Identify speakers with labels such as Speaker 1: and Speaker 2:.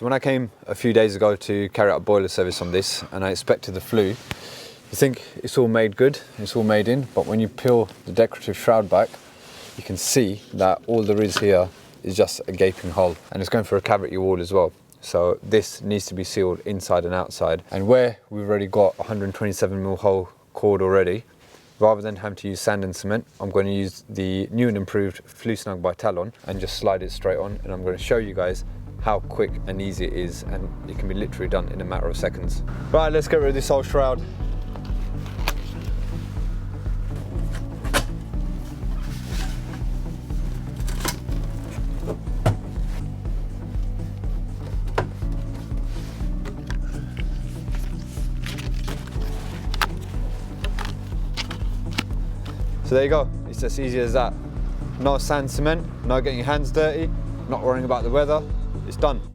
Speaker 1: So when I came a few days ago to carry out a boiler service on this, and I inspected the flue, you think it's all made good, it's all made in, but when you peel the decorative shroud back, you can see that all there is here is just a gaping hole, and it's going for a cavity wall as well. So this needs to be sealed inside and outside. And where we've already got 127mm hole cord already, rather than having to use sand and cement, I'm going to use the new and improved FlueSnug by Talon and just slide it straight on, and I'm going to show you guys how quick and easy it is, and it can be literally done in a matter of seconds. Right, let's get rid of this old shroud. So there you go, it's as easy as that. No sand, cement, no getting your hands dirty, not worrying about the weather, it's done.